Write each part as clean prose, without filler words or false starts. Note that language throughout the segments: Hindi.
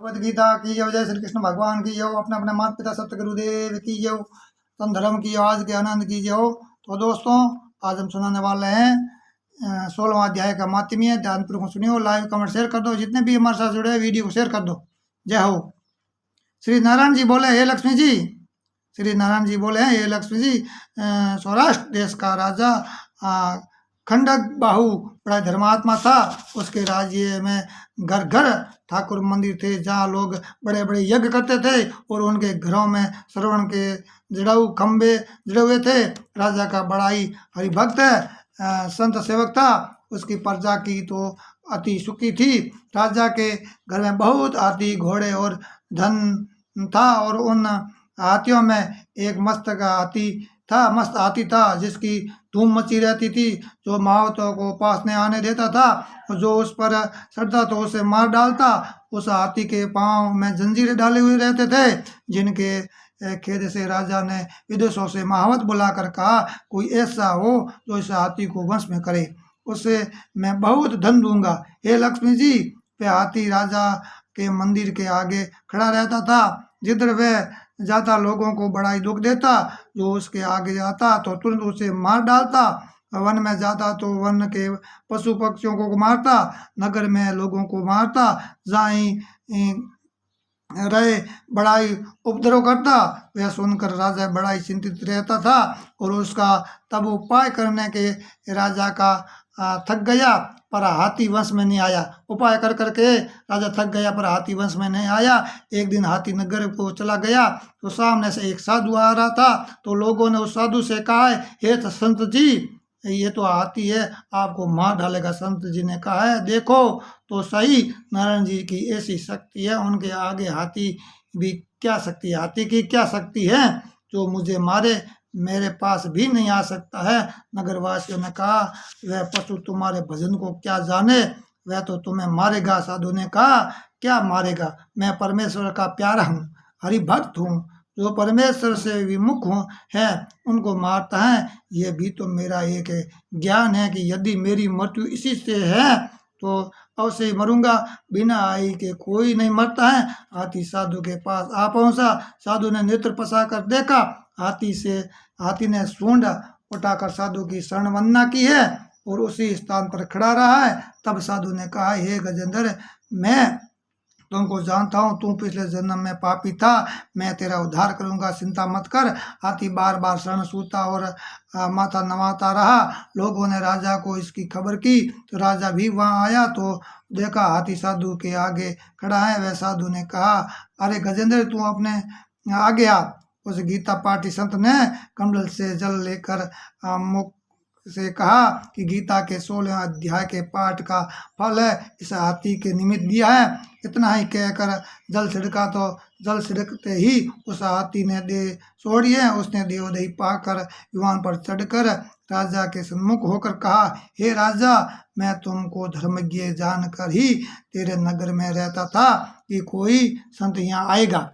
भगवद गीता की जय। जय श्री कृष्ण भगवान की जय। अपने अपने माता पिता सत्य गुरुदेव की जय। तन धर्म की आज के आनंद की जय। तो दोस्तों, आज हम सुनाने वाले हैं 16वां अध्याय का मातमी। ध्यानपूर्वक सुनियो, लाइव कमेंट शेयर कर दो। जितने भी हमारे साथ जुड़े हैं वीडियो को शेयर कर दो। जय हो। श्री नारायण जी बोले, हे लक्ष्मी जी। श्री नारायण जी बोले हैं, हे लक्ष्मी जी, सौराष्ट्र देश का राजा खंडक बाहु बड़ा धर्मात्मा था। उसके राज्य में घर घर ठाकुर मंदिर थे, जहाँ लोग बड़े बड़े यज्ञ करते थे और उनके घरों में श्रवण के जड़ाऊ खंबे जुड़े हुए थे। राजा का बड़ा ही हरिभक्त संत सेवक था। उसकी प्रजा की तो अति सुखी थी। राजा के घर में बहुत हाथी घोड़े और धन था, और उन हाथियों में एक मस्त हाथी था जिसकी धूम मची रहती थी, जो महावतों को पास नहीं आने देता था। और जो उस पर चढ़ता तो उसे मार डालता। उस हाथी के पांव में जंजीरें डाले हुए रहते थे, जिनके खेद से राजा ने विदेशों से महावत बुलाकर कहा, कोई ऐसा हो जो इस हाथी को वश में करे, उसे मैं बहुत धन दूंगा। हे लक्ष्मी जी। वह हाथी राजा के मंदिर के आगे खड़ा रहता था। जिधर वह जाता लोगों को बड़ा ही दुख देता। जो उसके आगे जाता तो तुरंत उसे मार डालता। वन में जाता तो वन के पशु पक्षियों को मारता। नगर में लोगों को मारता। जहाँ ही रहे बड़ा ही उपद्रव करता। वह सुनकर राजा बड़ा ही चिंतित रहता था, और उसका तब उपाय करने के राजा का थक गया, पर हाथी वंश में नहीं आया। उपाय कर करके राजा थक गया, पर हाथी वंश में नहीं आया। एक दिन हाथी नगर को चला गया तो सामने से एक साधु आ रहा था। तो लोगों ने उस साधु से कहा, हे संत जी, ये तो हाथी है, आपको मार डालेगा। संत जी ने कहा है, देखो तो सही, नारायण जी की ऐसी शक्ति है, उनके आगे हाथी भी क्या शक्ति है, हाथी की क्या शक्ति है जो मुझे मारे, मेरे पास भी नहीं आ सकता है। नगरवासियों ने कहा, वह पशु तुम्हारे भजन को क्या जाने, वह तो तुम्हें मारेगा। साधु ने कहा, क्या मारेगा, मैं परमेश्वर का प्यारा हूँ, हरिभक्त हूँ, जो परमेश्वर से विमुख है उनको मारता है। ये भी तो मेरा एक ज्ञान है कि यदि मेरी मृत्यु इसी से है तो अवश्य ही मरूंगा। बिना आई के कोई नहीं मरता है। हाथी साधु के पास आ पहुंचा। साधु ने नेत्र पसा कर देखा। हाथी ने सूंड उठाकर साधु की शरण वंदना की है और उसी स्थान पर खड़ा रहा है। तब साधु ने कहा, हे गजेंद्र, मैं तुमको जानता हूँ, तू पिछले जन्म में पापी था, मैं तेरा उद्धार करूंगा, चिंता मत कर। हाथी बार बार शरण सूता और माथा नवाता रहा। लोगों ने राजा को इसकी खबर की तो राजा भी वहां आया तो देखा हाथी साधु के आगे खड़ा है। वह साधु ने कहा, अरे गजेंद्र, तू अपने आगे आ। उस गीता पाठी संत ने कमंडल से जल लेकर मुख से कहा कि गीता के 16 अध्याय के पाठ का फल है, इस हाथी के निमित्त दिया है। इतना ही कहकर जल छिड़का तो जल छिड़कते ही उस हाथी ने देह छोड़ी है। उसने देवदेही पाकर विमान पर चढ़कर राजा के सम्मुख होकर कहा, हे राजा, मैं तुमको धर्मज्ञ जानकर ही तेरे नगर में रहता था कि कोई संत यहाँ आएगा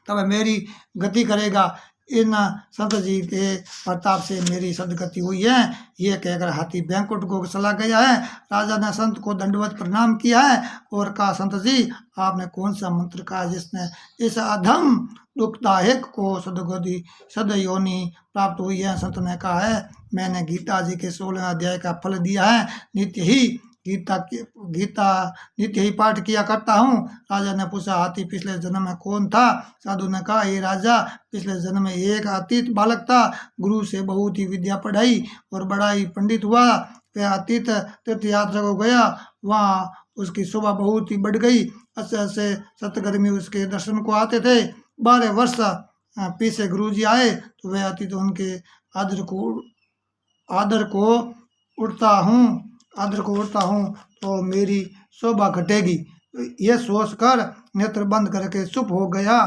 तब मेरी गति करेगा। इन संत जी के प्रताप से मेरी सदगति हुई है। ये कहकर हाथी बैंकुट को चला गया है। राजा ने संत को दंडवत प्रणाम किया है और कहा, संत जी, आपने कौन सा मंत्र कहा जिसने इस अधम दुखदायक को सदयोनि प्राप्त हुई है? संत ने कहा है, मैंने गीता जी के 16 अध्याय का फल दिया है। गीता नित्य ही पाठ किया करता हूँ। राजा ने पूछा, हाथी पिछले जन्म में कौन था? साधु ने कहा, ये राजा, पिछले जन्म में एक अतीत बालक था। गुरु से बहुत ही विद्या पढ़ाई और बड़ा ही पंडित हुआ। वह अतीत तीर्थ यात्रा को गया, वहाँ उसकी शोभा बहुत ही बढ़ गई। अच्छे सतकर्मी उसके दर्शन को आते थे। 12 वर्ष पीछे गुरु जी आए तो वह अतीत उनके आदर को उठता हूँ तो मेरी शोभा घटेगी। यह सोचकर नेत्र बंद करके चुप हो गया।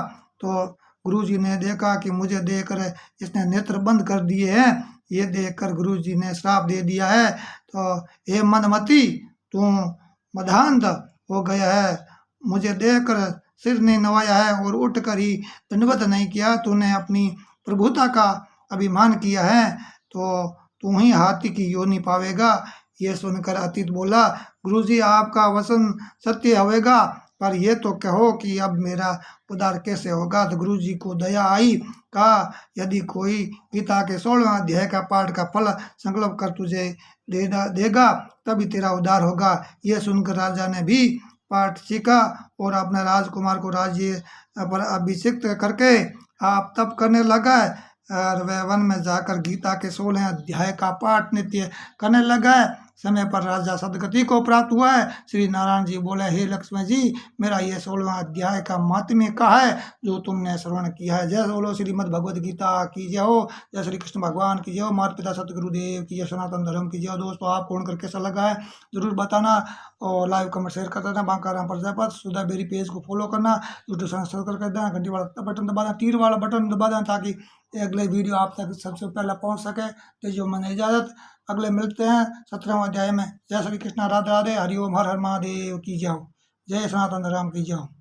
तो गुरुजी ने देखा कि मुझे देखकर इसने नेत्र बंद कर दिए हैं। ये देखकर गुरुजी ने श्राप दे दिया है। तो हे मनमती, तू मदान्ध हो गया है। मुझे देखकर सिर नहीं नवाया है और उठकर ही दंडवत नहीं किया। तूने अपनी प्रभुता का अभिमान किया है तो तू ही हाथी की योनि पावेगा। ये सुनकर अतीत बोला, गुरुजी, आपका वचन सत्य होवेगा। पर ये तो कहो कि अब मेरा उद्धार कैसे होगा। तो गुरु जी को दया आई, कहा यदि कोई गीता के 16वें अध्याय का पाठ का फल संकल्प कर तुझे देगा तभी तेरा उद्धार होगा। ये सुनकर राजा ने भी पाठ सीखा और अपने राजकुमार को राज्य पर अभिषिक्त करके आप तप करने लगा और वह वन में जाकर गीता के 16 अध्याय का पाठ नित्य करने लगा। समय पर राजा सदगति को प्राप्त हुआ है। श्री नारायण जी बोले, हे लक्ष्मण जी, मेरा ये 16वां अध्याय का महात्म्य का है जो तुमने श्रवण किया है। जय बोलो श्रीमद् भगवद गीता की जय हो। जय श्री कृष्ण भगवान की जय हो। माता पिता सतगुरुदेव की जय। सनातन धर्म की जय। दोस्तों आप फोन करके कैसा लगा है जरूर बताना और लाइव कमेंट शेयर कर देना। बांकाराम प्रजापत सुधा बेरी पेज को फॉलो करना, यूट्यूब सब्सक्राइब कर देना, घंटी वाला बटन दबा देना, तीर वाला बटन दबा देना ताकि अगले वीडियो आप तक सबसे पहले पहुंच सके। तो जो मैंने इजाज़त, अगले मिलते हैं 17वें अध्याय में। जय श्री कृष्ण, राधे राधे, हरिओम, हर हर महादेव की जय। जय सनातन धर्म की जय।